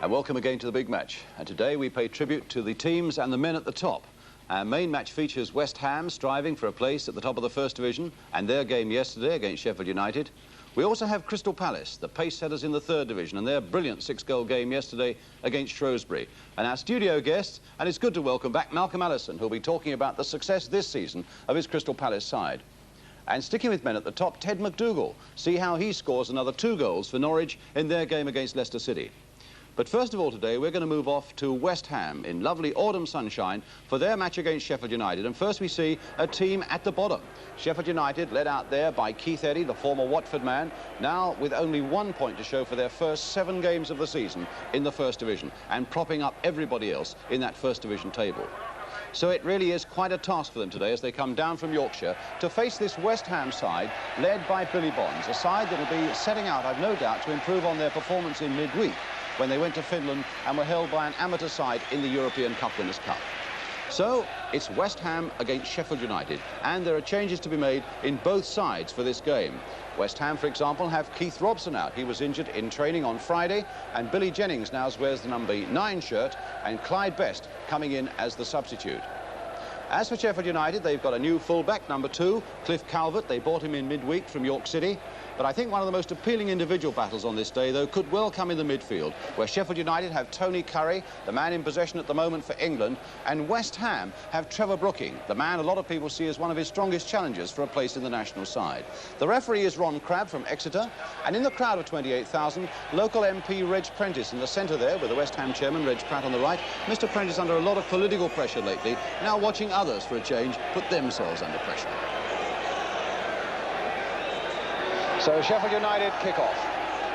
And welcome again to the big match. And today we pay tribute to the teams and the men at the top. Our main match features West Ham striving for a place at the top of the First Division and their game yesterday against Sheffield United. We also have Crystal Palace, the pace setters in the Third Division, and their brilliant 6-goal game yesterday against Shrewsbury. And our studio guest, and it's good to welcome back Malcolm Allison, who'll be talking about the success this season of his Crystal Palace side. And sticking with men at the top, Ted McDougall. See how he scores another 2 goals for Norwich in their game against Leicester City. But first of all today, we're going to move off to West Ham in lovely autumn sunshine for their match against Sheffield United. And first we see a team at the bottom. Sheffield United led out there by Keith Eddy, the former Watford man, now with only 1 point to show for their first 7 games of the season in the First Division and propping up everybody else in that First Division table. So it really is quite a task for them today as they come down from Yorkshire to face this West Ham side led by Billy Bonds, a side that will be setting out, I've no doubt, to improve on their performance in midweek when they went to Finland and were held by an amateur side in the European Cup Winners' Cup. So it's West Ham against Sheffield United, and there are changes to be made in both sides for this game. West Ham, for example, have Keith Robson out. He was injured in training on Friday, and Billy Jennings now wears the number 9 shirt, and Clyde Best coming in as the substitute. As for Sheffield United, they've got a new fullback, number 2, Cliff Calvert. They bought him in midweek from York City. But I think one of the most appealing individual battles on this day, though, could well come in the midfield, where Sheffield United have Tony Curry, the man in possession at the moment for England, and West Ham have Trevor Brooking, the man a lot of people see as one of his strongest challengers for a place in the national side. The referee is Ron Crabb from Exeter, and in the crowd of 28,000, local MP Reg Prentice in the centre there, with the West Ham chairman, Reg Pratt, on the right. Mr. Prentice under a lot of political pressure lately, now watching others, for a change, put themselves under pressure. So Sheffield United kick off.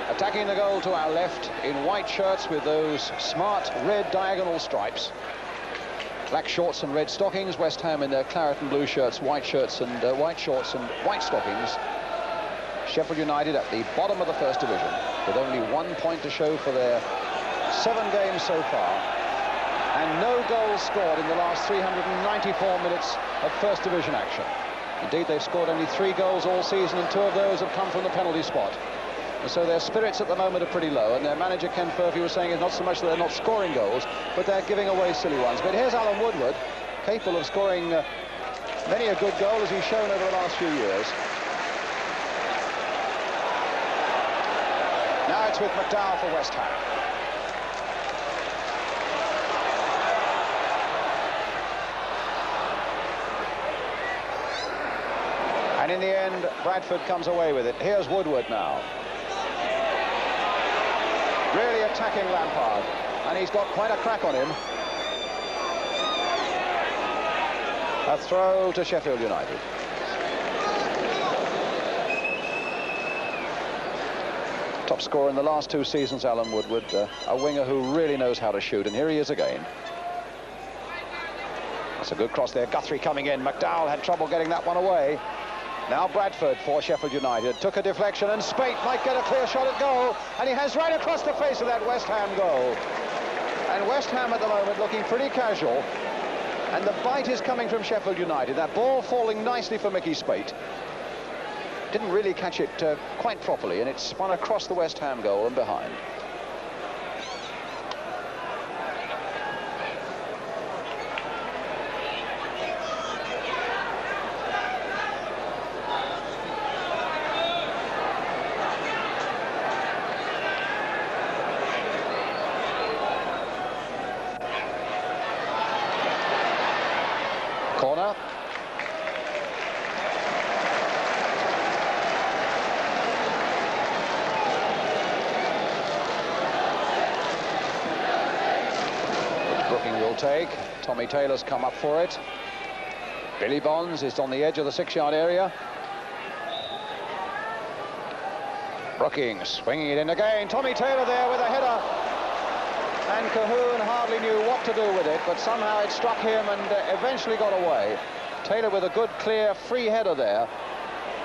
Attacking the goal to our left in white shirts with those smart red diagonal stripes. Black shorts and red stockings. West Ham in their claret and blue shirts, white shorts and white stockings. Sheffield United at the bottom of the First Division with only 1 point to show for their 7 games so far. And no goals scored in the last 394 minutes of First Division action. Indeed, they've scored only 3 goals all season, and 2 of those have come from the penalty spot. And so their spirits at the moment are pretty low, and their manager, Ken Furphy, was saying it's not so much that they're not scoring goals, but they're giving away silly ones. But here's Alan Woodward, capable of scoring many a good goal, as he's shown over the last few years. Now it's with McDowell for West Ham. And in the end, Bradford comes away with it. Here's Woodward now. Really attacking Lampard. And he's got quite a crack on him. A throw to Sheffield United. Top scorer in the last 2 seasons, Alan Woodward. A winger who really knows how to shoot. And here he is again. That's a good cross there. Guthrie coming in. McDowell had trouble getting that one away. Now Bradford for Sheffield United. Took a deflection, and Spate might get a clear shot at goal, and he has right across the face of that West Ham goal. And West Ham at the moment looking pretty casual, and the bite is coming from Sheffield United. That ball falling nicely for Mickey Spate. Didn't really catch it quite properly, and it's spun across the West Ham goal and behind. Corner. Brooking will take. Tommy Taylor's come up for it. Billy Bonds is on the edge of the 6-yard area. Brooking swinging it in again. Tommy Taylor there with a header. And Cahoon hardly knew what to do with it, but somehow it struck him and eventually got away. Taylor with a good, clear, free header there.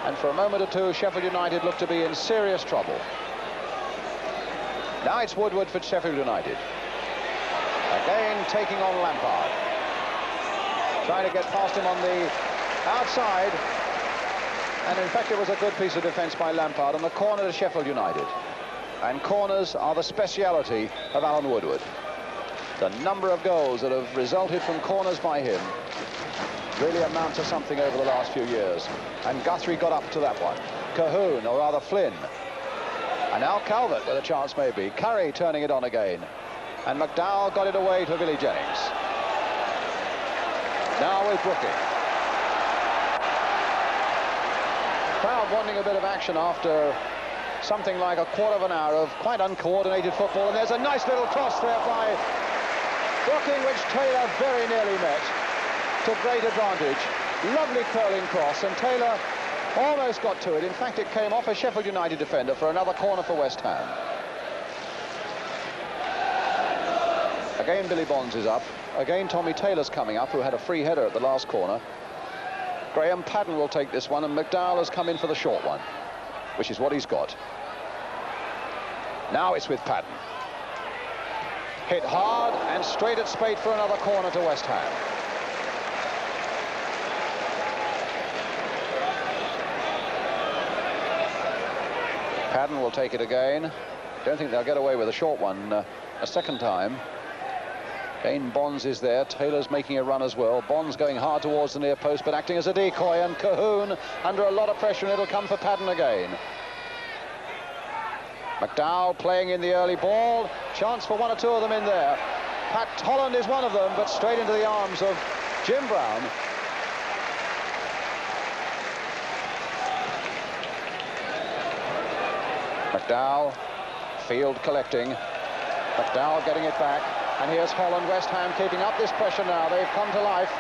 And for a moment or two, Sheffield United looked to be in serious trouble. Now it's Woodward for Sheffield United. Again, taking on Lampard. Trying to get past him on the outside. And in fact, it was a good piece of defence by Lampard on the corner to Sheffield United. And corners are the speciality of Alan Woodward. The number of goals that have resulted from corners by him really amount to something over the last few years. And Guthrie got up to that one. Cahoon, or rather Flynn. And now Calvert with a chance maybe. Curry turning it on again. And McDowell got it away to Billy Jennings. Now with Brooking. Crowd wanting a bit of action after something like a quarter of an hour of quite uncoordinated football. And there's a nice little cross there by Brooking, which Taylor very nearly met to great advantage. Lovely curling cross, and Taylor almost got to it. In fact, it came off a Sheffield United defender for another corner for West Ham. Again, Billy Bonds is up. Again, Tommy Taylor's coming up, who had a free header at the last corner. Graham Padden will take this one, and McDowell has come in for the short one, which is what he's got. Now it's with Padden. Hit hard and straight at Spate for another corner to West Ham. Padden will take it again. Don't think they'll get away with a short one a second time. Again, Bonds is there. Taylor's making a run as well. Bonds going hard towards the near post, but acting as a decoy, and Cahoon under a lot of pressure, and it'll come for Padden again. McDowell playing in the early ball. Chance for one or two of them in there. Pat Holland is one of them, but straight into the arms of Jim Brown. McDowell, Field collecting. McDowell getting it back. And here's Holland. West Ham keeping up this pressure now. They've come to life.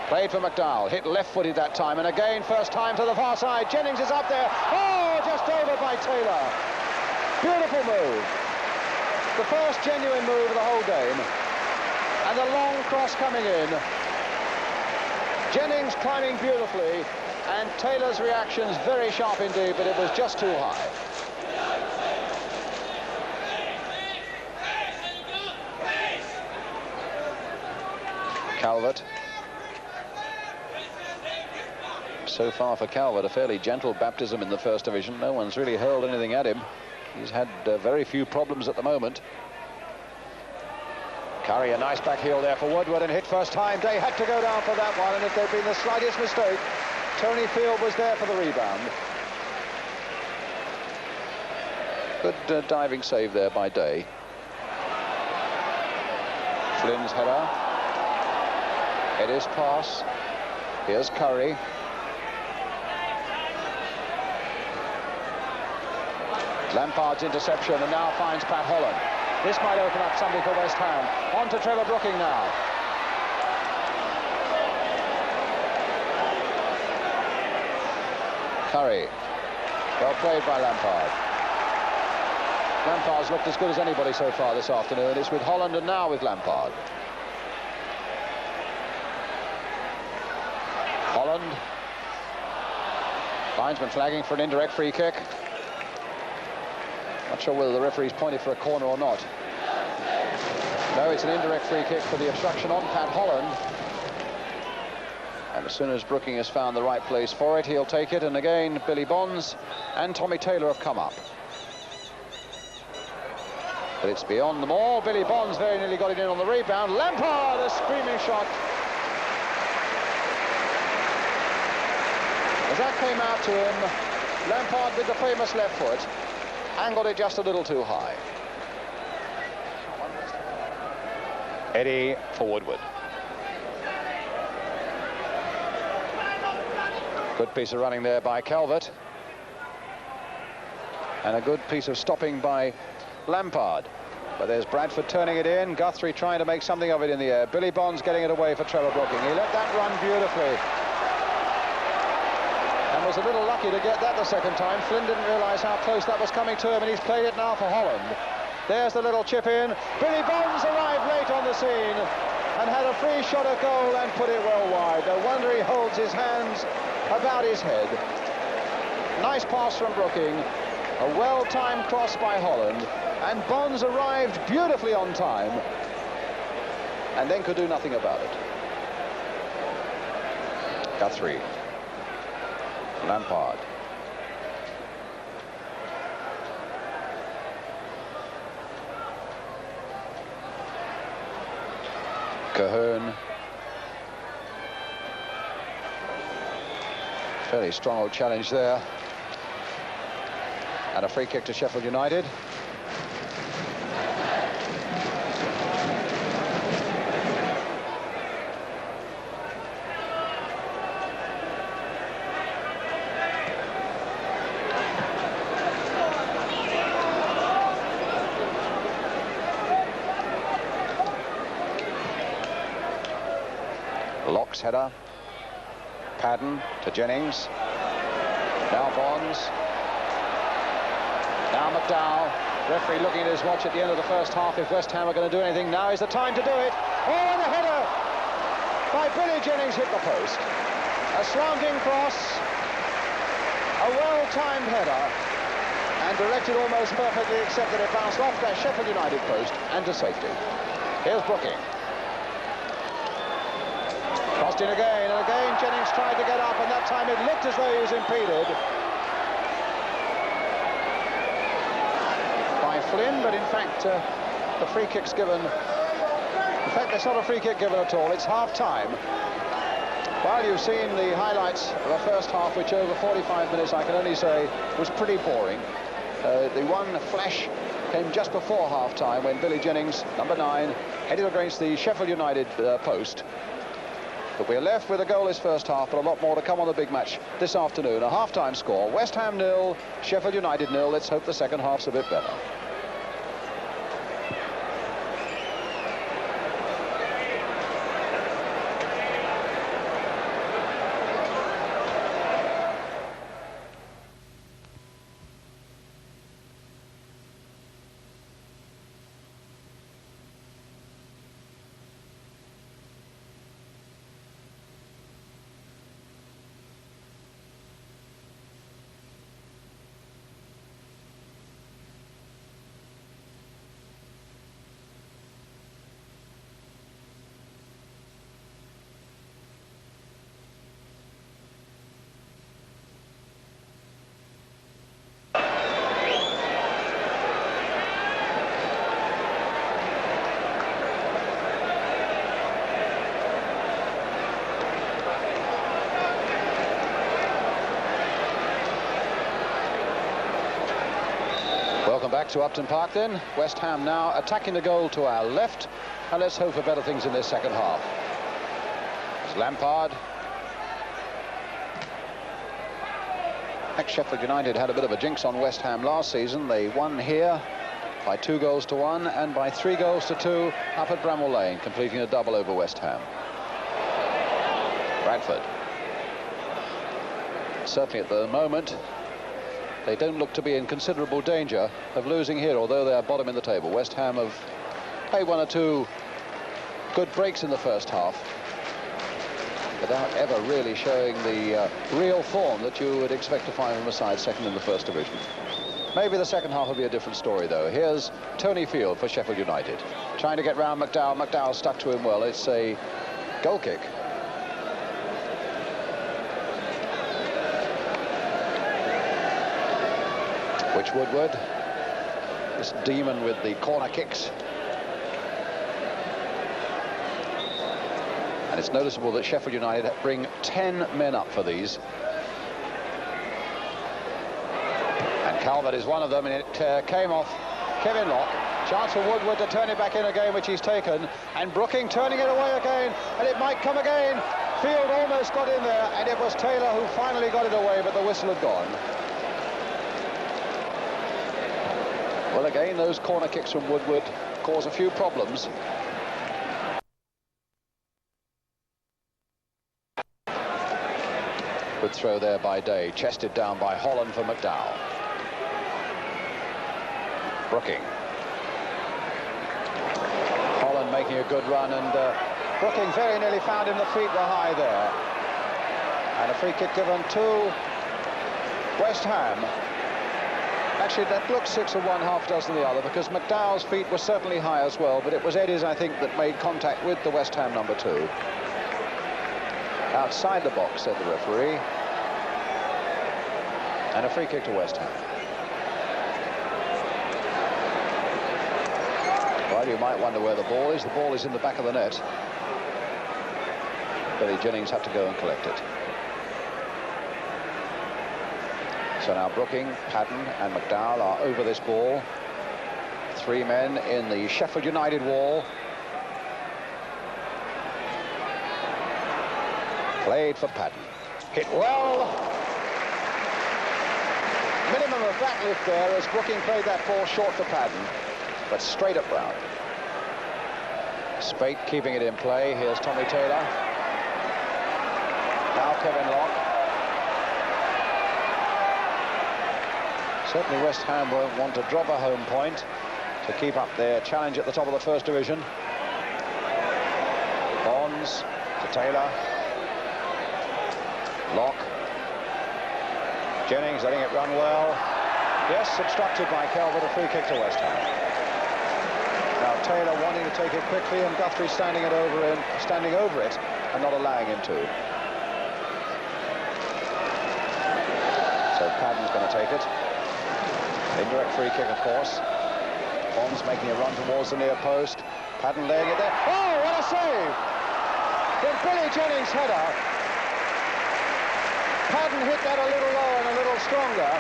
Played for McDowell. Hit left-footed that time. And again, first time to the far side. Jennings is up there. Oh, just over by Taylor. Beautiful move. The first genuine move of the whole game. And the long cross coming in. Jennings climbing beautifully. And Taylor's reactions very sharp indeed, but it was just too high. Calvert. So far for Calvert, a fairly gentle baptism in the First Division. No one's really hurled anything at him. He's had very few problems at the moment. Curry, a nice back heel there for Woodward, and hit first time. Day had to go down for that one, and if there'd been the slightest mistake, Tony Field was there for the rebound. Good diving save there by Day. Flynn's header. It is pass. Here's Curry. Lampard's interception, and now finds Pat Holland. This might open up something for West Ham. On to Trevor Brooking now. Curry. Well played by Lampard. Lampard's looked as good as anybody so far this afternoon. It's with Holland and now with Lampard. Holland. Linesman flagging for an indirect free kick. Not sure whether the referee's pointed for a corner or not. No, it's an indirect free kick for the obstruction on Pat Holland. And as soon as Brooking has found the right place for it, he'll take it. And again, Billy Bonds and Tommy Taylor have come up. But it's beyond them all. Billy Bonds very nearly got it in on the rebound. Lampard, a screaming shot. As that came out to him, Lampard with the famous left foot angled it just a little too high. Eddie for Woodward. Good piece of running there by Calvert. And a good piece of stopping by Lampard. But there's Bradford turning it in. Guthrie trying to make something of it in the air. Billy Bonds getting it away for Trevor Brooking. He let that run beautifully. And was a little lucky to get that the second time. Flynn didn't realise how close that was coming to him, and he's played it now for Holland. There's the little chip in. Billy Bonds arrived late on the scene and had a free shot at goal and put it well wide. No wonder he holds his hands about his head. Nice pass from Brooking. A well-timed cross by Holland. And Bonds arrived beautifully on time and then could do nothing about it. Guthrie. Lampard. Cahoon. Fairly strong old challenge there. And a free kick to Sheffield United. Locke's header. Padden to Jennings. Now Bonds. Now McDowell. Referee looking at his watch at the end of the first half. If West Ham are going to do anything, now is the time to do it. Oh, and a header by Billy Jennings hit the post. A slanting cross. A well-timed header. And directed almost perfectly, except that it bounced off that Sheffield United post and to safety. Here's Brooking. Crossed in again, and again Jennings tried to get up, and that time it looked as though he was impeded by Flynn, but in fact the free kick's given. In fact, it's not a free kick given at all. It's half-time. While you've seen the highlights of the first half, which over 45 minutes I can only say was pretty boring, the one flash came just before half-time when Billy Jennings, number 9, headed against the Sheffield United post. But we're left with a goalless first half, but a lot more to come on the big match this afternoon. A half-time score, West Ham 0, Sheffield United 0. Let's hope the second half's a bit better. Back to Upton Park then. West Ham now attacking the goal to our left, and let's hope for better things in this second half. It's Lampard. Sheffield United had a bit of a jinx on West Ham last season. They won here by 2-1 and by 3-2 up at Bramall Lane, completing a double over West Ham. Bradford. Certainly at the moment they don't look to be in considerable danger of losing here, although they are bottom in the table. West Ham have played one or two good breaks in the first half without ever really showing the real form that you would expect to find from a side second in the First Division. Maybe the second half will be a different story, though. Here's Tony Field for Sheffield United, trying to get round McDowell. McDowell stuck to him well. It's a goal kick. Woodward, this demon with the corner kicks. And it's noticeable that Sheffield United bring 10 men up for these. And Calvert is one of them, and it came off Kevin Locke. Chance for Woodward to turn it back in again, which he's taken. And Brooking turning it away again, and it might come again. Field almost got in there, and it was Taylor who finally got it away, but the whistle had gone. Well, again, those corner kicks from Woodward cause a few problems. Good throw there by Day, chested down by Holland for McDowell. Brooking. Holland making a good run, and Brooking very nearly found him. The feet were high there. And a free kick given to West Ham. Actually, that looks 6 of one, half dozen the other, because McDowell's feet were certainly high as well, but it was Eddie's, I think, that made contact with the West Ham number 2. Outside the box, said the referee. And a free kick to West Ham. Well, you might wonder where the ball is. The ball is in the back of the net. Billy Jennings had to go and collect it. So now Brooking, Padden and McDowell are over this ball. 3 men in the Sheffield United wall. Played for Padden. Hit well. Minimum of back lift there as Brooking played that ball short for Padden, but straight at Brown. Spate keeping it in play. Here's Tommy Taylor. Now Kevin Locke. Certainly West Ham won't want to drop a home point to keep up their challenge at the top of the First Division. Bonds to Taylor. Locke. Jennings letting it run well. Yes, obstructed by Calvert, a free kick to West Ham. Now Taylor wanting to take it quickly, and Guthrie standing over it and not allowing him to. So Padden's going to take it. Indirect free kick, of course. Bonds making a run towards the near post. Padden laying it there. Oh, what a save! Then Billy Jennings' header. Padden hit that a little lower and a little stronger.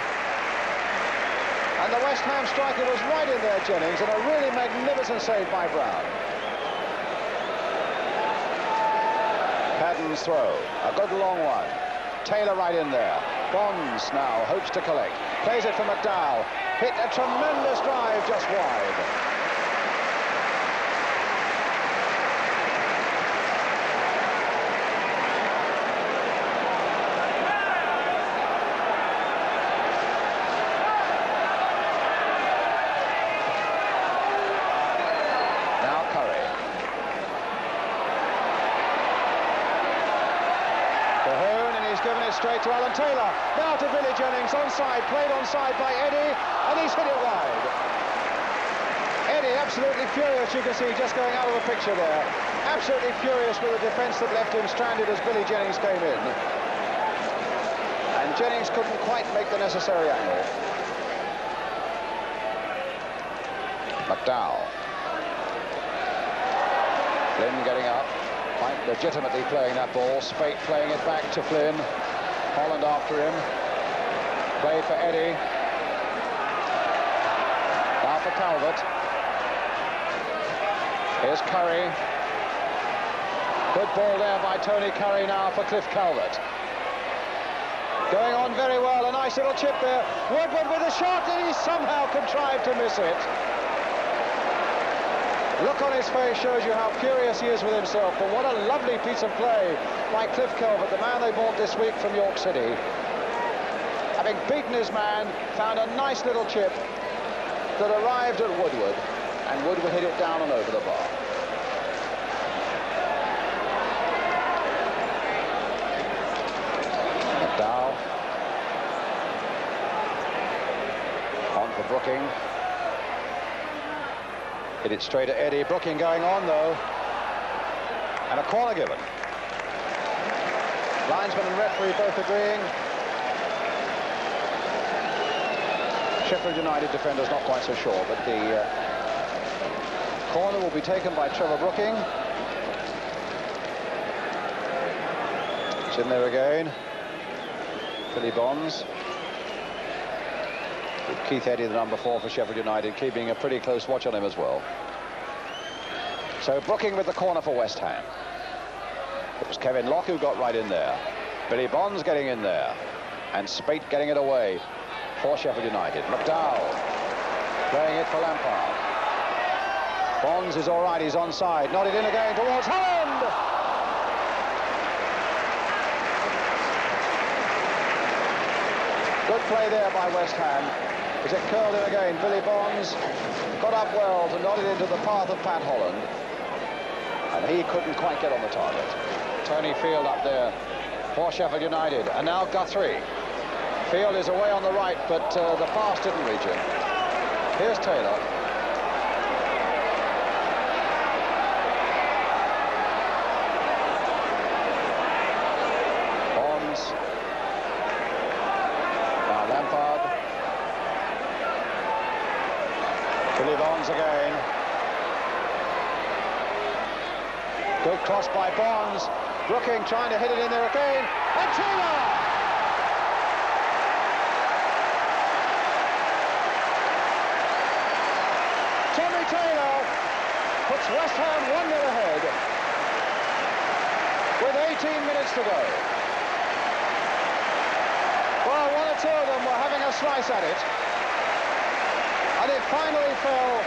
And the West Ham striker was right in there, Jennings, and a really magnificent save by Brown. Padden's throw, a good long one. Taylor right in there. Bonds now hopes to collect. Plays it for McDowell. Hit a tremendous drive just wide. Straight to Alan Taylor, now to Billy Jennings, onside, played onside by Eddie, and he's hit it wide. Eddie absolutely furious, you can see, just going out of the picture there. Absolutely furious with the defence that left him stranded as Billy Jennings came in. And Jennings couldn't quite make the necessary angle. McDowell. Flynn getting up, quite legitimately playing that ball. Spate playing it back to Flynn. Holland after him. Played for Eddie. Now for Calvert. Here's Curry. Good ball there by Tony Curry now for Cliff Calvert. Going on very well, a nice little chip there. Woodward with a shot, and he somehow contrived to miss it. Look on his face shows you how furious he is with himself, but what a lovely piece of play by Cliff Calvert, the man they bought this week from York City. Having beaten his man, found a nice little chip that arrived at Woodward, and Woodward hit it down and over the bar. McDowell. On for Brooking. Hit it straight at Eddie. Brooking going on, though. And a corner given. Linesman and referee both agreeing. Sheffield United defenders not quite so sure, but the corner will be taken by Trevor Brooking. It's in there again. Billy Bonds. With Keith Eddy, the number 4 for Sheffield United, keeping a pretty close watch on him as well. So Brooking with the corner for West Ham. It was Kevin Locke who got right in there. Billy Bonds getting in there. And Spate getting it away for Sheffield United. McDowell playing it for Lampard. Bonds is all right, he's onside. Nodded in again towards Holland. Good play there by West Ham. As it curled in again, Billy Bonds got up well to nod it into the path of Pat Holland. And he couldn't quite get on the target. Tony Field up there for Sheffield United. And now Guthrie. Field is away on the right, but the pass didn't reach him. Here's Taylor. Bonds. Now Lampard. Billy Bonds again. Good toss by Bonds. Brooking trying to hit it in there again. And Taylor! Tommy Taylor puts West Ham 1-0 ahead with 18 minutes to go. Well, one or two of them were having a slice at it. And it finally fell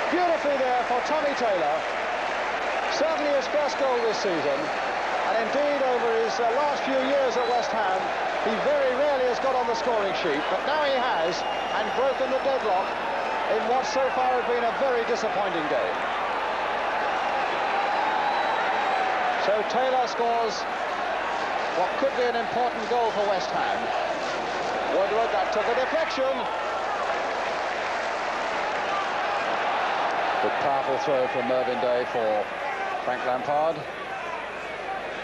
beautifully there for Tommy Taylor. Certainly his first goal this season. And indeed, over his last few years at West Ham, he very rarely has got on the scoring sheet. But now he has, and broken the deadlock in what so far has been a very disappointing game. So Taylor scores what could be an important goal for West Ham. Woodward, that took a deflection. Good powerful throw from Mervyn Day for Frank Lampard.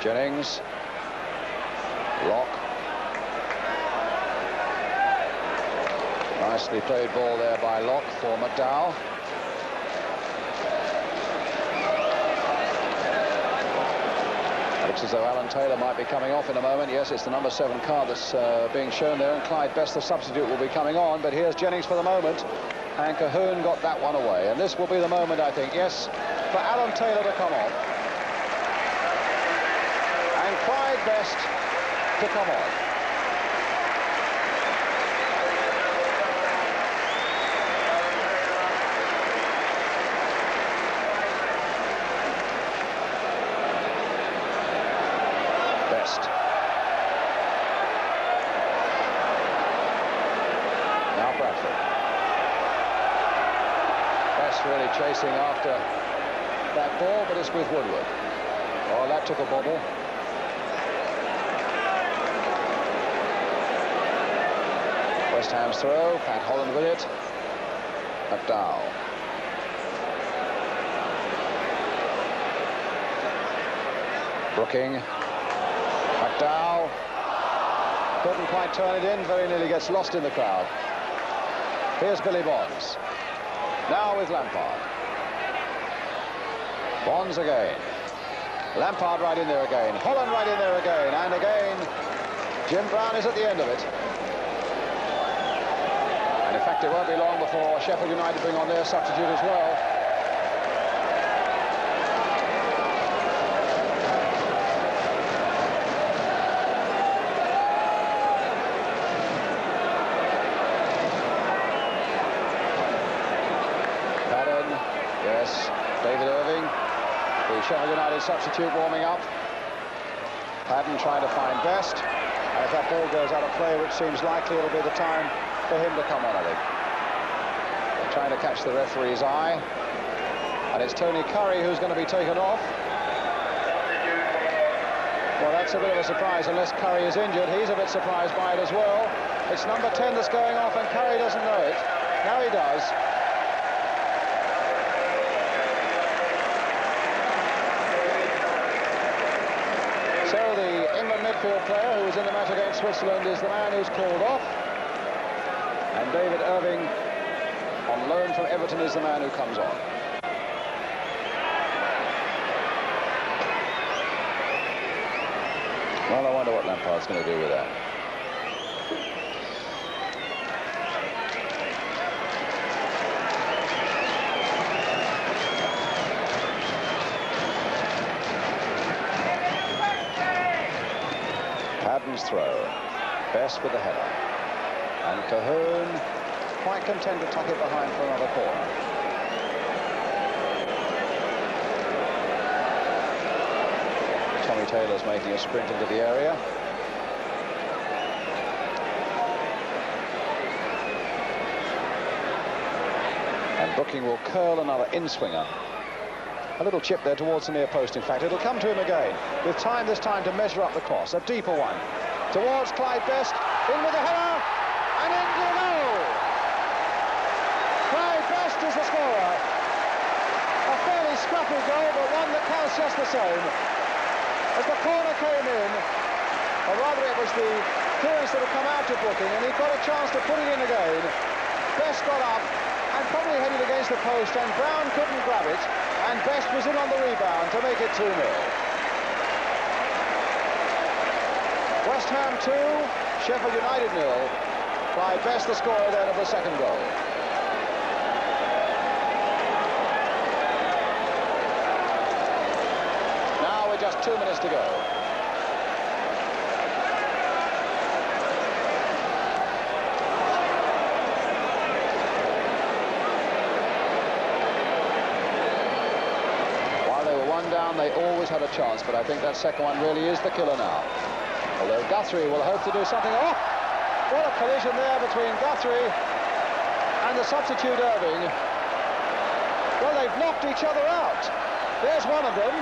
Jennings. Locke. Nicely played ball there by Locke for McDowell. Looks as though Alan Taylor might be coming off in a moment. Yes, it's the number 7 card that's being shown there, and Clyde Best, the substitute, will be coming on. But here's Jennings for the moment, and Cahoon got that one away. And this will be the moment, I think, yes, for Alan Taylor to come off. And Clyde Best to come on. Best. Now Bradford. Best really chasing after that ball, but it's with Woodward. Oh, that took a bobble. West Ham's throw, Pat Holland with it. McDowell. Brooking. McDowell. Couldn't quite turn it in, very nearly gets lost in the crowd. Here's Billy Bonds. Now with Lampard. Bonds again. Lampard right in there again. Holland right in there again. And again, Jim Brown is at the end of it. And in fact, it won't be long before Sheffield United bring on their substitute as well. Padden, yes, David Irving, the Sheffield United substitute warming up. Padden trying to find Best. And if that ball goes out of play, which seems likely, it'll be the time for him to come on, I think. They're trying to catch the referee's eye. And it's Tony Curry who's going to be taken off. Well, that's a bit of a surprise. Unless Curry is injured, he's a bit surprised by it as well. It's number 10 that's going off, and Curry doesn't know it. Now he does. So the England midfield player who was in the match against Switzerland is the man who's called off. And David Irving, on loan from Everton, is the man who comes on. Well, I wonder what Lampard's going to do with that. Padden's throw. Best with the header. And Cahoon quite content to tuck it behind for another corner. Tommy Taylor's making a sprint into the area. And Brooking will curl another in-swinger. A little chip there towards the near post, in fact. It'll come to him again, with time this time to measure up the cross. A deeper one. Towards Clyde Best. In with the header. And into the goal. Clyde Best is the scorer. A fairly scrappy goal, but one that counts just the same. As the corner came in, or rather it was the clearance that had come out to Brooking, and he got a chance to put it in again. Best got up and probably headed against the post, and Brown couldn't grab it, and Best was in on the rebound to make it United 2-0. West Ham 2, Sheffield United 0. Clyde Best the scorer then of the second goal. Now with just 2 minutes to go. While they were 1 down, they always had a chance, but I think that second one really is the killer now. Although Guthrie will hope to do something. Oh, what a collision there between Guthrie and the substitute Irving. Well, they've knocked each other out. There's one of them.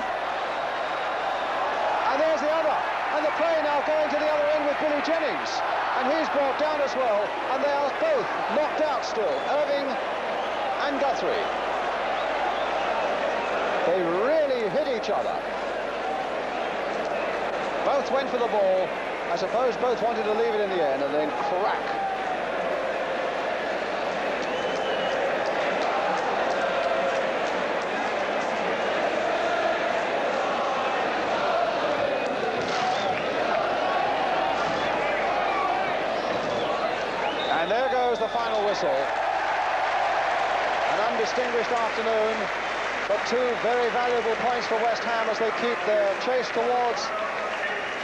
And there's the other. And the play now going to the other end with Billy Jennings. And he's brought down as well. And they are both knocked out still, Irving and Guthrie. They really hit each other. Both went for the ball. I suppose both wanted to leave it in the end and then crack. And there goes the final whistle. An undistinguished afternoon, but 2 very valuable points for West Ham as they keep their chase towards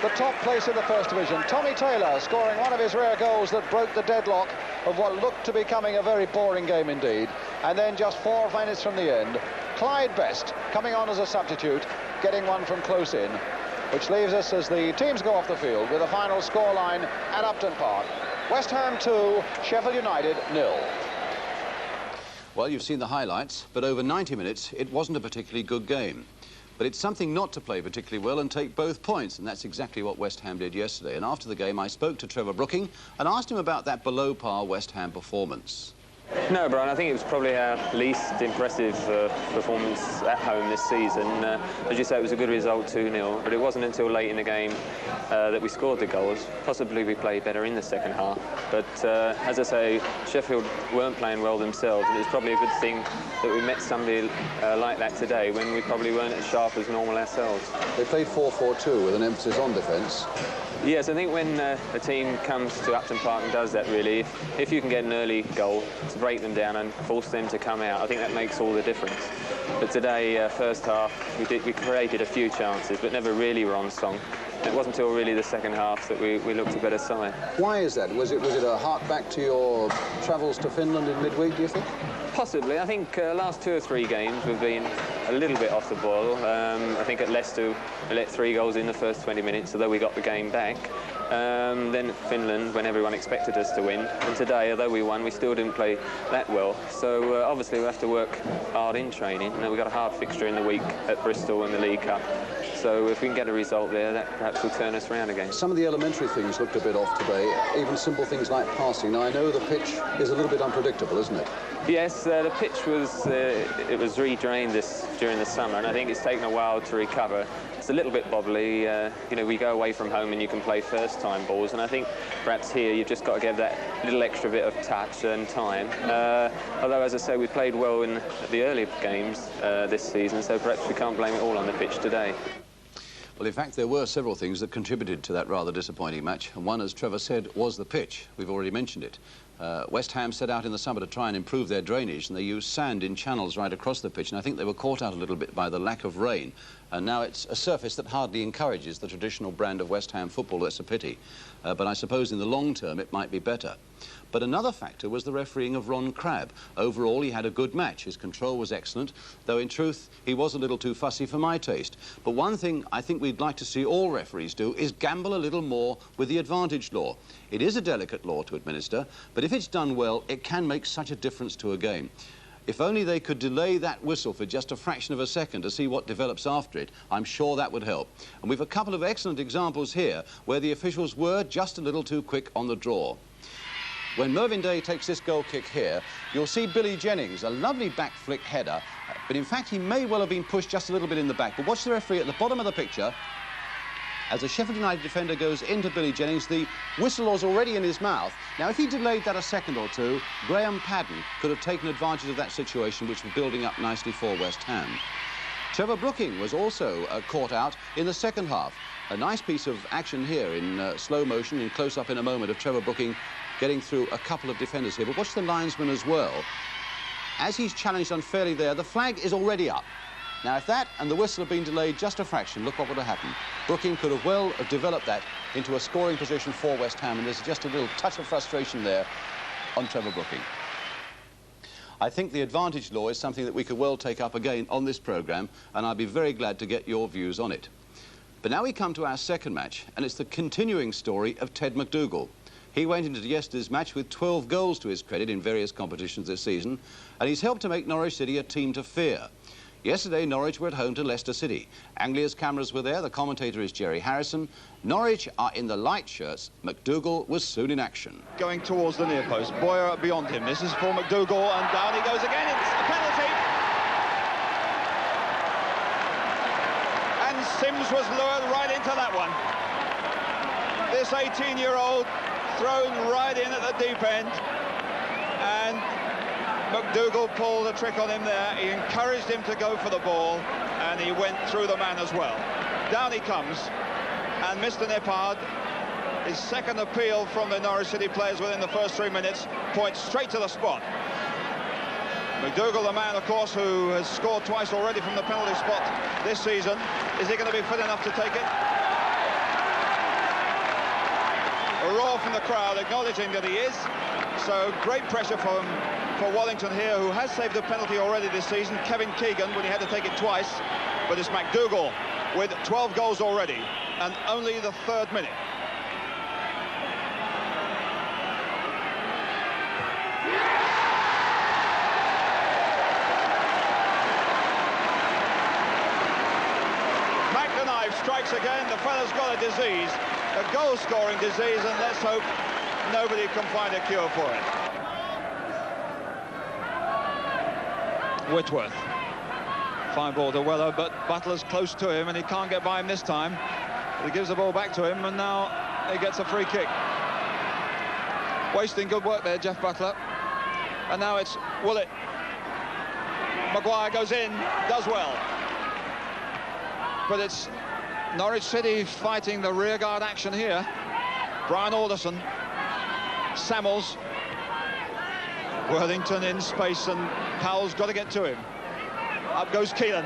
the top place in the First Division. Tommy Taylor scoring one of his rare goals that broke the deadlock of what looked to becoming a very boring game indeed. And then just 4 minutes from the end, Clyde Best coming on as a substitute, getting one from close in, which leaves us as the teams go off the field with a final scoreline at Upton Park. West Ham 2, Sheffield United 0. Well, you've seen the highlights, but over 90 minutes, it wasn't a particularly good game. But it's something not to play particularly well and take both points, and that's exactly what West Ham did yesterday. And after the game, I spoke to Trevor Brooking and asked him about that below-par West Ham performance. No, Brian, I think it was probably our least impressive performance at home this season. As you say, it was a good result, 2-0, but it wasn't until late in the game that we scored the goals. Possibly we played better in the second half, but as I say, Sheffield weren't playing well themselves, and it's probably a good thing that we met somebody like that today when we probably weren't as sharp as normal ourselves. They played 4-4-2 with an emphasis on defence. Yes, I think when a team comes to Upton Park and does that, really, if you can get an early goal to break them down and force them to come out, I think that makes all the difference. But today, first half, we created a few chances, but never really were on song. It wasn't until really the second half that we looked a better side. Why is that? Was it a hark back to your travels to Finland in midweek, do you think? Possibly. I think last 2 or 3 games we've been a little bit off the boil. I think at Leicester we let 3 goals in the first 20 minutes, although we got the game back. Then at Finland, when everyone expected us to win. And today, although we won, we still didn't play that well. So obviously we have to work hard in training. We've got a hard fixture in the week at Bristol in the League Cup. So if we can get a result there, that perhaps will turn us around again. Some of the elementary things looked a bit off today, even simple things like passing. Now, I know the pitch is a little bit unpredictable, isn't it? Yes, the pitch was redrained during the summer, and I think it's taken a while to recover. It's a little bit bobbly. You know, we go away from home and you can play first-time balls, and I think perhaps here you've just got to give that little extra bit of touch and time. Although, as I say, we played well in the early games this season, so perhaps we can't blame it all on the pitch today. Well, in fact, there were several things that contributed to that rather disappointing match. And one, as Trevor said, was the pitch. We've already mentioned it. West Ham set out in the summer to try and improve their drainage, and they used sand in channels right across the pitch, and I think they were caught out a little bit by the lack of rain. And now it's a surface that hardly encourages the traditional brand of West Ham football. That's a pity. But I suppose in the long term it might be better. But another factor was the refereeing of Ron Crabb. Overall, he had a good match. His control was excellent, though in truth, he was a little too fussy for my taste. But one thing I think we'd like to see all referees do is gamble a little more with the advantage law. It is a delicate law to administer, but if it's done well, it can make such a difference to a game. If only they could delay that whistle for just a fraction of a second to see what develops after it, I'm sure that would help. And we've a couple of excellent examples here where the officials were just a little too quick on the draw. When Mervyn Day takes this goal kick here, you'll see Billy Jennings, a lovely back flick header, but in fact he may well have been pushed just a little bit in the back. But watch the referee at the bottom of the picture. As the Sheffield United defender goes into Billy Jennings, the whistle was already in his mouth. Now, if he delayed that a second or two, Graham Padden could have taken advantage of that situation, which was building up nicely for West Ham. Trevor Brooking was also caught out in the second half. A nice piece of action here in slow motion, in close-up in a moment, of Trevor Brooking getting through a couple of defenders here. But watch the linesman as well. As he's challenged unfairly there, the flag is already up. Now, if that and the whistle had been delayed just a fraction, look what would have happened. Brooking could have well have developed that into a scoring position for West Ham, and there's just a little touch of frustration there on Trevor Brooking. I think the advantage law is something that we could well take up again on this programme, and I'd be very glad to get your views on it. But now we come to our second match, and it's the continuing story of Ted McDougall. He went into yesterday's match with 12 goals to his credit in various competitions this season, and he's helped to make Norwich City a team to fear. Yesterday, Norwich were at home to Leicester City. Anglia's cameras were there. The commentator is Jerry Harrison. Norwich are in the light shirts. McDougall was soon in action. Going towards the near post. Boyer beyond him. This is for McDougall, and down he goes again. It's a penalty. And Sims was lured right into that one. This 18-year-old thrown right in at the deep end. And McDougall pulled a trick on him there. He encouraged him to go for the ball, and he went through the man as well. Down he comes, and Mr. Nippard, his second appeal from the Norwich City players within the first 3 minutes, points straight to the spot. McDougall, the man, of course, who has scored twice already from the penalty spot this season. Is he going to be fit enough to take it? A roar from the crowd acknowledging that he is. So great pressure for Wallington here, who has saved a penalty already this season. Kevin Keegan, when he had to take it twice. But it's McDougall with 12 goals already, and only the 3rd minute. McDougall strikes again. The fella's got a disease, a goal-scoring disease, and let's hope nobody can find a cure for it. Whitworth. Fine ball to Weller, but Butler's close to him and he can't get by him this time. He gives the ball back to him, and now he gets a free kick. Wasting good work there, Jeff Butler. And now it's Willett. Maguire goes in, does well. But it's Norwich City fighting the rearguard action here. Brian Alderson. Samuels. Worthington in space, and Powell's got to get to him. Up goes Keelan.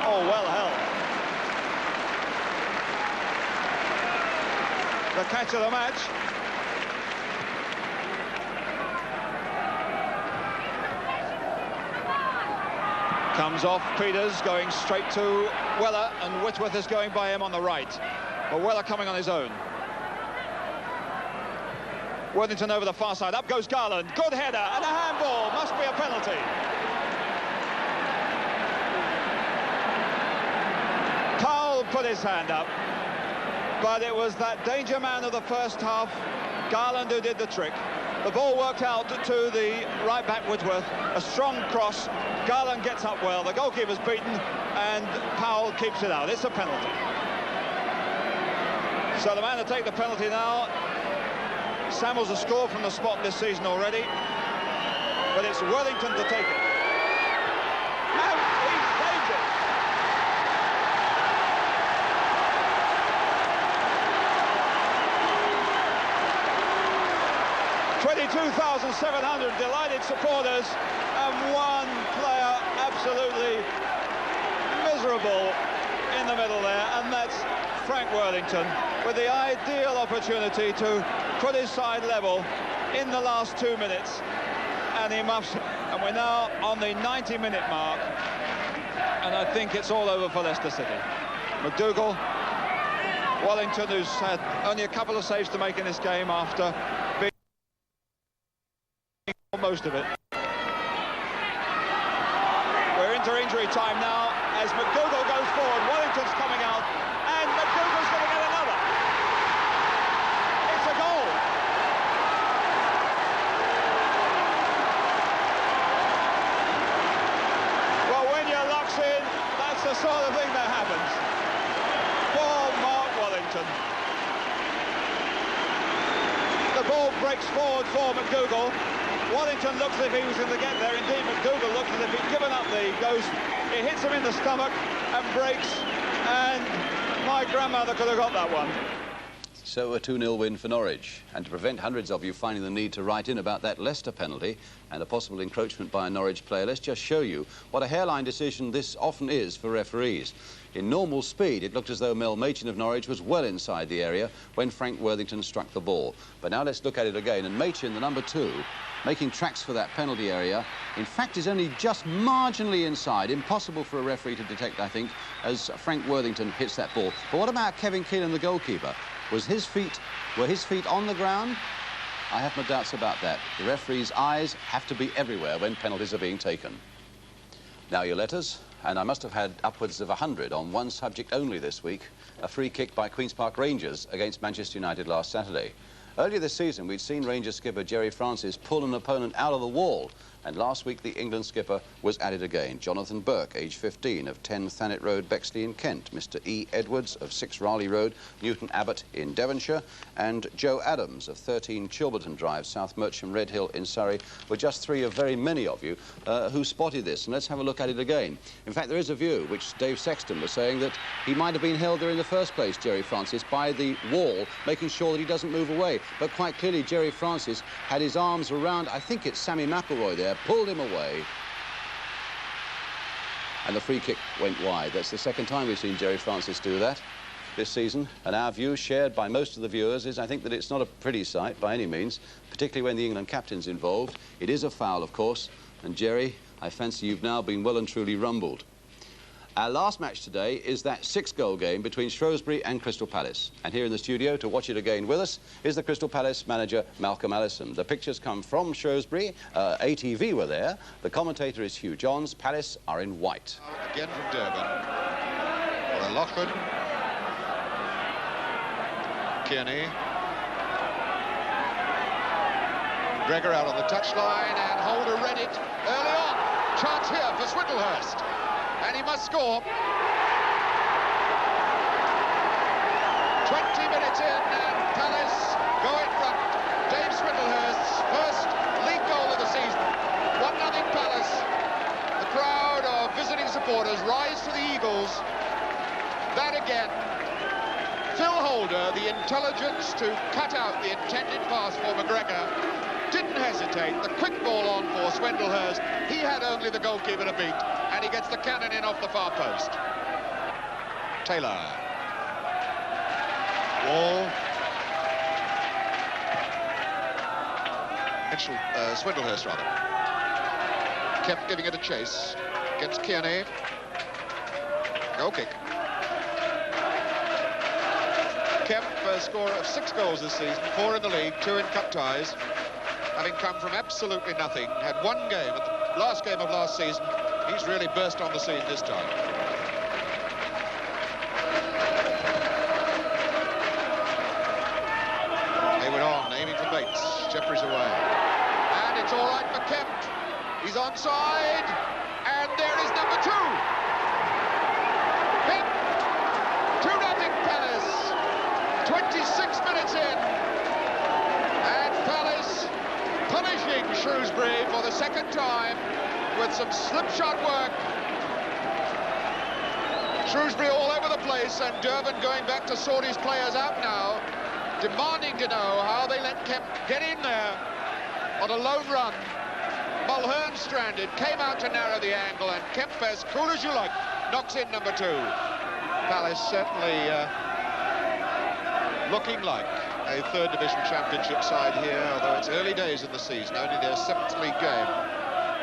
Oh, well held. The catch of the match. Comes off Peters, going straight to Weller, and Whitworth is going by him on the right. But Weller coming on his own. Worthington over the far side. Up goes Garland. Good header and a handball. Must be a penalty. Powell put his hand up, but it was that danger man of the first half, Garland, who did the trick. The ball worked out to the right back Whitworth. A strong cross. Garland gets up well. The goalkeeper's beaten, and Powell keeps it out. It's a penalty. So the man to take the penalty now. Samuels has scored from the spot this season already, but it's Worthington to take it. And he saved it. $22,700 delighted supporters, and one player absolutely miserable in the middle there, and that's Frank Worthington, with the ideal opportunity to put his side level in the last 2 minutes, and he muffs it. And we're now on the 90-minute mark, and I think it's all over for Leicester City. McDougall, Wellington, who's had only a couple of saves to make in this game after being most of it. We're into injury time now as McDougall goes forward. Wellington's coming out, and McDougall's going to get another. It's a goal. Well, when your luck's in, that's the sort of thing that happens. For Mark Wellington. The ball breaks forward for McDougall. Worthington looks as if he was going to get there. Indeed, McDougall looks as if he'd given up the ghost. It hits him in the stomach and breaks, and my grandmother could have got that one. So a 2-0 win for Norwich. And to prevent hundreds of you finding the need to write in about that Leicester penalty and a possible encroachment by a Norwich player, let's just show you what a hairline decision this often is for referees. In normal speed, it looked as though Mel Machin of Norwich was well inside the area when Frank Worthington struck the ball. But now let's look at it again. And Machin, the number 2, making tracks for that penalty area, in fact is only just marginally inside. Impossible for a referee to detect, I think, as Frank Worthington hits that ball. But what about Kevin Keelan, the goalkeeper? Were his feet on the ground? I have my doubts about that. The referee's eyes have to be everywhere when penalties are being taken. Now your letters, and I must have had upwards of 100 on one subject only this week, a free kick by Queen's Park Rangers against Manchester United last Saturday. Earlier this season, we'd seen Rangers skipper Jerry Francis pull an opponent out of the wall, and last week the England skipper was at it again. Jonathan Burke, age 15, of 10 Thanet Road, Bexley in Kent. Mr. E. Edwards of 6 Raleigh Road, Newton Abbot in Devonshire. And Joe Adams of 13 Chilberton Drive, South Mercham Redhill in Surrey, were just 3 of very many of you who spotted this. And let's have a look at it again. In fact, there is a view, which Dave Sexton was saying, that he might have been held there in the first place, Jerry Francis, by the wall, making sure that he doesn't move away. But quite clearly, Jerry Francis had his arms around, I think it's Sammy McElroy there, pulled him away, and the free kick went wide. That's the second time we've seen Jerry Francis do that this season, and our view, shared by most of the viewers, is I think that it's not a pretty sight by any means, particularly when the England captain's involved. It is a foul, of course, and Jerry, I fancy you've now been well and truly rumbled. Our last match today is that 6-goal game between Shrewsbury and Crystal Palace. And here in the studio to watch it again with us is the Crystal Palace manager, Malcolm Allison. The pictures come from Shrewsbury. ATV were there. The commentator is Hugh Johns. Palace are in white. Again from Durban. For Lockwood. Kearney. Gregor out on the touchline, and Holder read it early on. Chance here for Swindlehurst. And he must score. 20 minutes in, and Palace go in front. Dave Swindlehurst's first league goal of the season. 1-0 Palace. The crowd of visiting supporters rise to the Eagles. That again. Phil Holder, the intelligence to cut out the intended pass for McGregor, didn't hesitate. The quick ball on for Swindlehurst. He had only the goalkeeper to beat, and he gets the cannon in off the far post. Taylor. Wall. Swindlehurst, rather. Kept giving it a chase against Kearney. Goal kick. Kemp, a scorer of 6 goals this season, 4 in the league, 2 in cup ties. Having come from absolutely nothing, had 1 game at the last game of last season. He's really burst on the scene this time. Hayward on, aiming for Bates. Jeffries away. And it's all right for Kemp. He's onside. And there is number 2. Kemp. 2-0 Palace. 26 minutes in. And Palace punishing Shrewsbury for the second time with some slipshot work. Shrewsbury all over the place, and Durban going back to sort his players out now, demanding to know how they let Kemp get in there on a lone run. Mulhern stranded, came out to narrow the angle, and Kemp, as cool as you like, knocks in number 2. Palace certainly looking like a 3rd Division Championship side here, although it's early days in the season, only their 7th league game.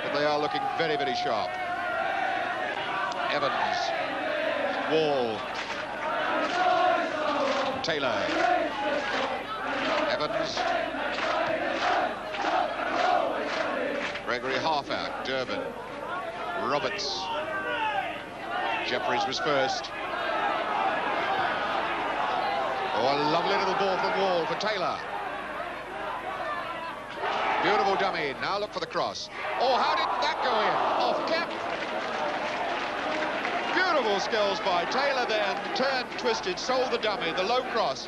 But they are looking very, very sharp. Evans. Wall. Taylor. Evans. Gregory half out. Durban. Roberts. Jeffries was first. Oh, a lovely little ball from Wall for Taylor. Beautiful dummy. Now look for the cross. Oh, how did that go in? Off Kemp. Beautiful skills by Taylor then. Turned, twisted, sold the dummy, the low cross.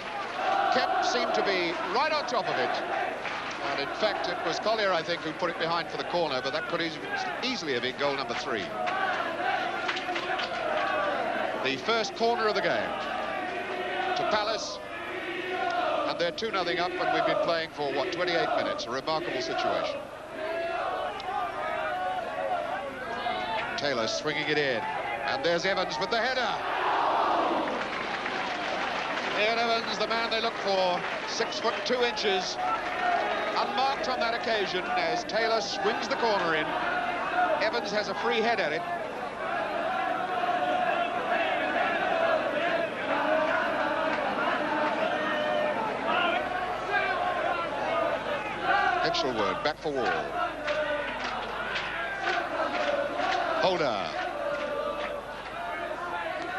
Kemp seemed to be right on top of it. And in fact, it was Collier, I think, who put it behind for the corner, but that could easily have been goal number 3. The first corner of the game to Palace, and they're 2-0 up, and we've been playing for, what, 28 minutes, a remarkable situation. Taylor swinging it in, and there's Evans with the header. Ian Evans, the man they look for, 6 foot 2 inches, unmarked on that occasion as Taylor swings the corner in. Evans has a free head at it. Hitchelwood back for Wall. Holder.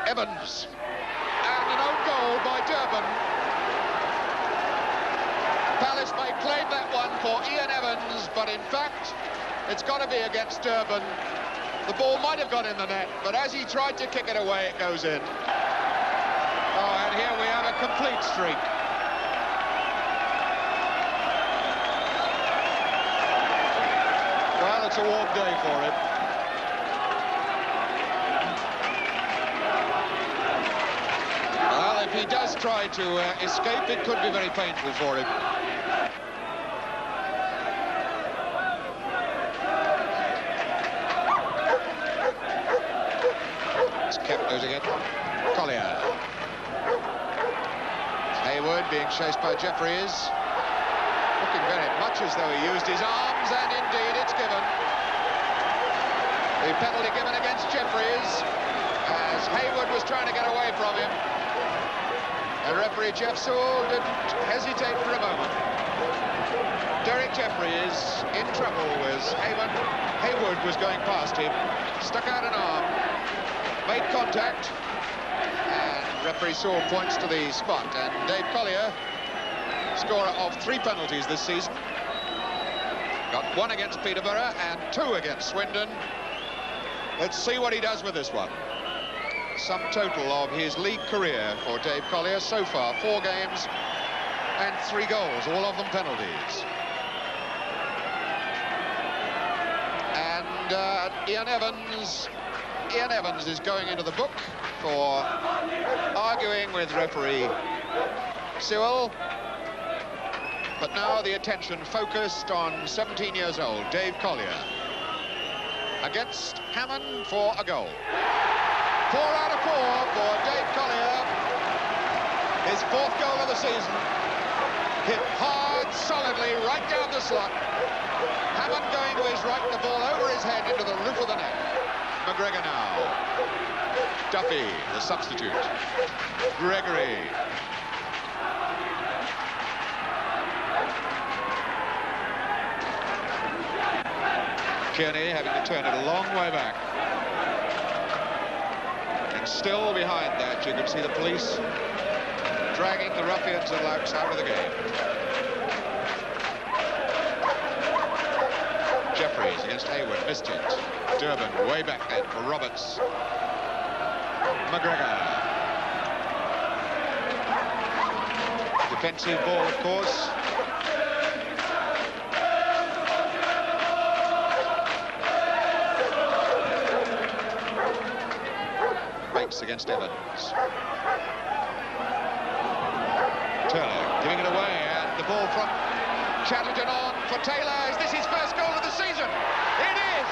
Evans. And an own goal by Durban. Palace may claim that one for Ian Evans, but in fact, it's got to be against Durban. The ball might have gone in the net, but as he tried to kick it away, it goes in. Oh, and here we have a complete streak. Well, it's a warm day for him. Well, if he does try to escape, it could be very painful for him. It's kept goes again. Collier. Hayward being chased by Jeffries. Looking very much as though he used his arms, and indeed it's given. The penalty given against Jeffries as Hayward was trying to get away from him. And referee Jeff Sewell didn't hesitate for a moment. Derek Jeffries in trouble as Hayward was going past him, stuck out an arm, made contact, and referee Sewell points to the spot. And Dave Collier, scorer of 3 penalties this season, got 1 against Peterborough and 2 against Swindon. Let's see what he does with this one. Sum total of his league career for Dave Collier so far, 4 games and 3 goals, all of them penalties. And Ian Evans is going into the book for arguing with referee Sewell. But now the attention focused on 17 years old Dave Collier against Hammond for a goal. 4 out of 4 for Dave Collier. His 4th goal of the season. Hit hard, solidly, right down the slot. Hammond going to his right, the ball over his head into the roof of the net. McGregor now. Duffy, the substitute. Gregory. Kearney having to turn it a long way back. And still behind that, you can see the police dragging the ruffians and louts out of the game. Jeffries against Hayward, missed it. Durban way back then for Roberts. McGregor. Defensive ball, of course. Against Evans. Turner giving it away, and the ball from Chatterton on for Taylor. Is this his first goal of the season? It is!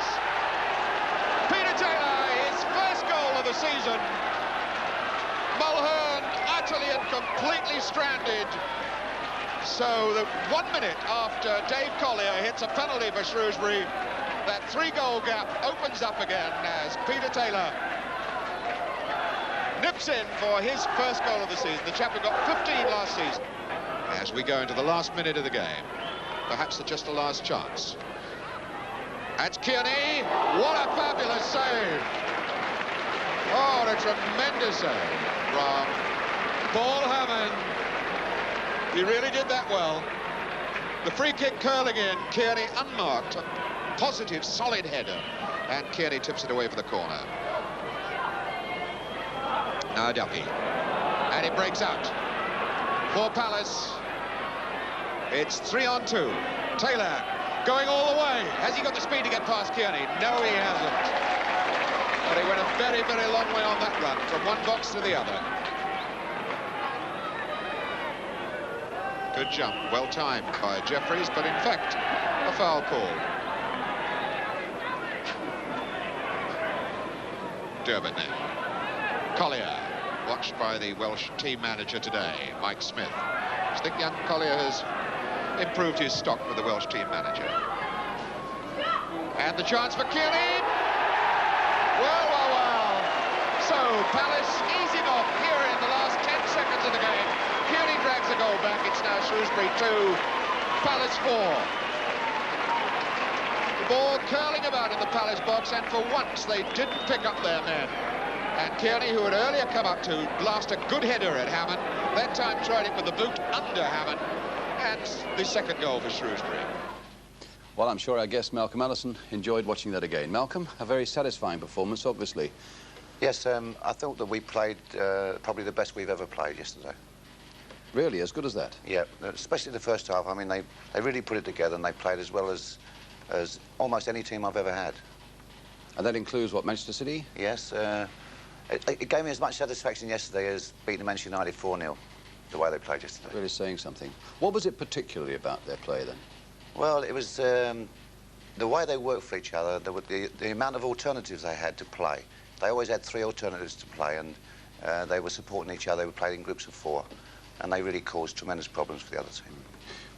Peter Taylor, his first goal of the season. Mulhern utterly and completely stranded. So that 1 minute after Dave Collier hits a penalty for Shrewsbury, that 3-goal gap opens up again as Peter Taylor nips in for his first goal of the season. The chap who got 15 last season. As we go into the last minute of the game, perhaps just a last chance. That's Kearney. What a fabulous save. Oh, what a tremendous save from Paul Hammond. He really did that well. The free kick curling in, Kearney unmarked, a positive, solid header, and Kearney tips it away for the corner. Now Duffy, and it breaks out for Palace. It's 3-on-2. Taylor going all the way. Has he got the speed to get past Kearney? No, he hasn't. But he went a very, very long way on that run, from one box to the other. Good jump, well timed by Jeffries, but in fact, a foul call. Durbin then. Collier, watched by the Welsh team manager today, Mike Smith. I think young Collier has improved his stock with the Welsh team manager. And the chance for Kearney. Well, well, well. So Palace easing off here in the last 10 seconds of the game. Kearney drags the goal back. It's now Shrewsbury 2, Palace 4. The ball curling about in the Palace box, and for once they didn't pick up their men. And Kearney, who had earlier come up to blast a good header at Hammond, that time tried it with the boot under Hammond, and the second goal for Shrewsbury. Well, I'm sure our guest Malcolm Allison enjoyed watching that again. Malcolm, a very satisfying performance, obviously. Yes, I thought that we played probably the best we've ever played yesterday. Really, as good as that? Yeah, especially the first half. I mean, they really put it together, and they played as well as almost any team I've ever had. And that includes what, Manchester City? Yes, it gave me as much satisfaction yesterday as beating Manchester United 4-0, the way they played yesterday. Really saying something. What was it particularly about their play then? Well, it was the way they worked for each other, the amount of alternatives they had to play. They always had 3 alternatives to play, and they were supporting each other. They were playing in groups of 4, and they really caused tremendous problems for the other team.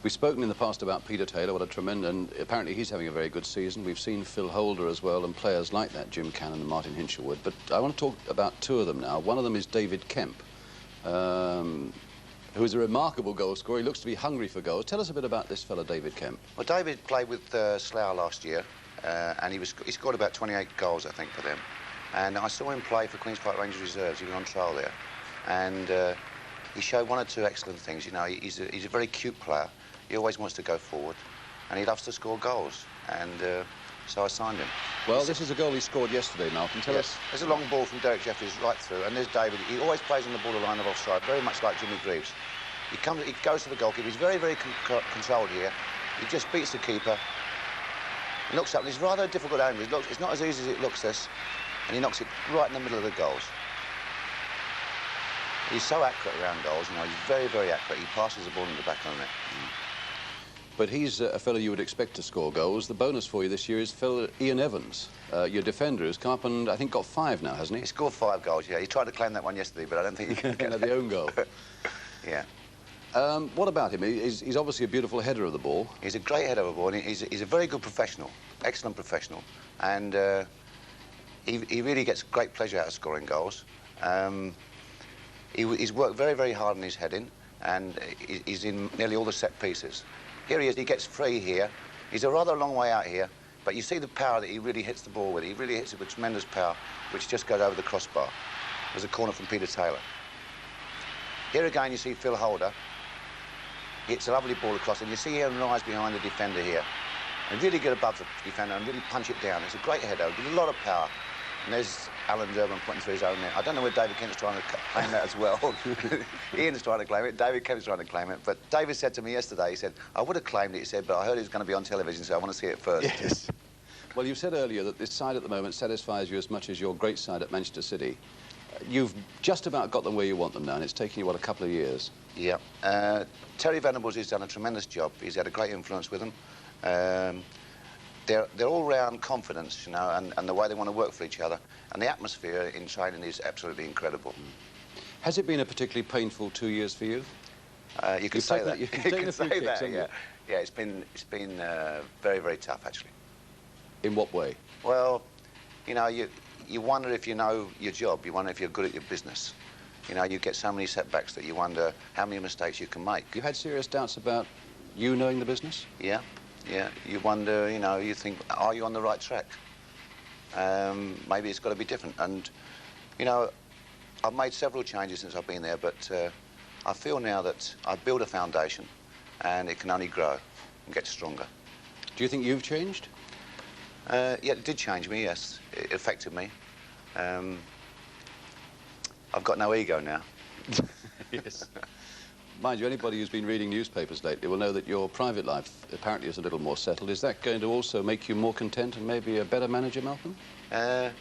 We've spoken in the past about Peter Taylor, what a tremendous, and apparently he's having a very good season. We've seen Phil Holder as well, and players like that, Jim Cannon and Martin Hinshelwood. But I want to talk about 2 of them now. One of them is David Kemp, who is a remarkable goal scorer. He looks to be hungry for goals. Tell us a bit about this fellow, David Kemp. Well, David played with Slough last year, and he scored about 28 goals, I think, for them. And I saw him play for Queen's Park Rangers Reserves. He was on trial there, and he showed 1 or 2 excellent things. You know, he's a very cute player. He always wants to go forward, and he loves to score goals. And so I signed him. Well, this is a goal he scored yesterday, Malcolm. Tell us. There's a long ball from Derek Jeffries right through, and there's David. He always plays on the borderline of offside, very much like Jimmy Greaves. He goes to the goalkeeper. He's very, very controlled here. He just beats the keeper. He looks up, and it's rather a difficult angle. It's not as easy as it looks, this, and he knocks it right in the middle of the goals. He's so accurate around goals, you know, he's very, very accurate. He passes the ball in the back of the net. But he's a fellow you would expect to score goals. The bonus for you this year is Ian Evans, your defender, who's come up and I think got 5 now, hasn't he? He scored 5 goals, yeah. He tried to claim that one yesterday, but I don't think he can get the own goal. Yeah. What about him? He's obviously a beautiful header of the ball. He's a great header of the ball, and he's a very good professional, excellent professional, and he really gets great pleasure out of scoring goals. He's worked very, very hard on his heading, and he's in nearly all the set pieces. Here he is, he gets free here. He's a rather long way out here, but you see the power that he really hits the ball with. He really hits it with tremendous power, which just goes over the crossbar. There's a corner from Peter Taylor. Here again, you see Phil Holder. He hits a lovely ball across, and you see him rise behind the defender here. And really get above the defender and really punch it down. It's a great header, with a lot of power. And there's Alan Durbin pointing through his own net. I don't know where David Kemp's trying to claim that as well. Ian's trying to claim it, David Kemp's trying to claim it. But David said to me yesterday, he said, I would have claimed it, he said, but I heard it was going to be on television, so I want to see it first. Yes. Well, you said earlier that this side at the moment satisfies you as much as your great side at Manchester City. You've just about got them where you want them now, and it's taken you, what, a couple of years? Yeah. Terry Venables has done a tremendous job. He's had a great influence with them. They're all round confidence, you know, and the way they want to work for each other. And the atmosphere in training is absolutely incredible. Has it been a particularly painful 2 years for you? You can say that. You can say that, yeah. Yeah, it's been very, very tough, actually. In what way? Well, you know, you wonder if you know your job. You wonder if you're good at your business. You know, you get so many setbacks that you wonder how many mistakes you can make. You had serious doubts about you knowing the business? Yeah. Yeah, you wonder, you know, you think, are you on the right track? Maybe it's got to be different. And, you know, I've made several changes since I've been there, but I feel now that I've built a foundation and it can only grow and get stronger. Do you think you've changed? Yeah, it did change me, yes. It affected me. I've got no ego now. Yes. Mind you, anybody who's been reading newspapers lately will know that your private life apparently is a little more settled. Is that going to also make you more content and maybe a better manager, Malcolm? I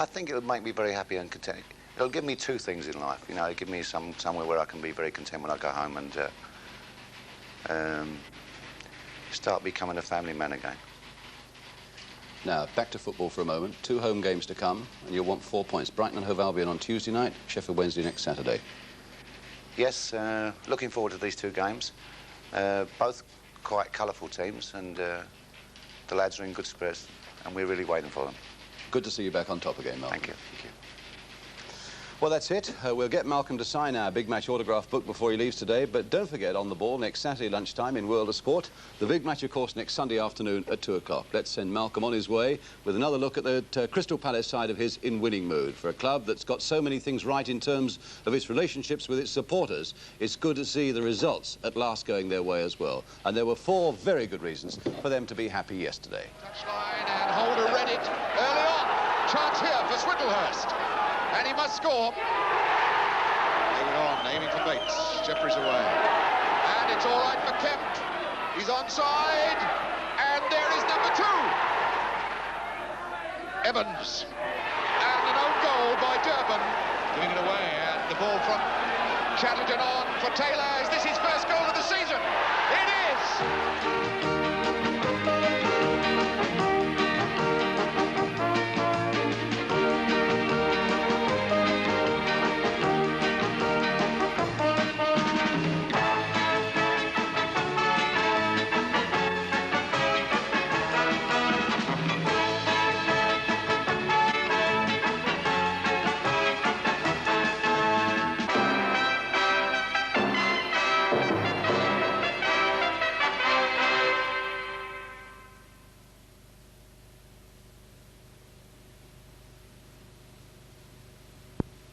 think it'll make me very happy and content. It'll give me two things in life, you know. It'll give me somewhere where I can be very content when I go home and start becoming a family man again. Now, back to football for a moment. 2 home games to come, and you'll want 4 points. Brighton and Hove Albion on Tuesday night, Sheffield Wednesday next Saturday. Yes, looking forward to these 2 games. Both quite colourful teams, and the lads are in good spirits, and we're really waiting for them. Good to see you back on top again, Malcolm. Thank you. Thank you. Well, that's it. We'll get Malcolm to sign our Big Match autograph book before he leaves today, but don't forget, on the ball next Saturday lunchtime in World of Sport, the Big Match, of course, next Sunday afternoon at 2 o'clock. Let's send Malcolm on his way with another look at the Crystal Palace side of his in winning mood. For a club that's got so many things right in terms of its relationships with its supporters, it's good to see the results at last going their way as well. And there were 4 very good reasons for them to be happy yesterday. Touchline, and Holder read it early on. Chance here for Swindlehurst. And he must score. Moving on, aiming for Bates. Jeffries away. And it's all right for Kemp. He's onside. And there is number 2. Evans. And an own goal by Durban. Giving it away. And the ball from Chatterton on for Taylor. Is this his first goal of the season? It is!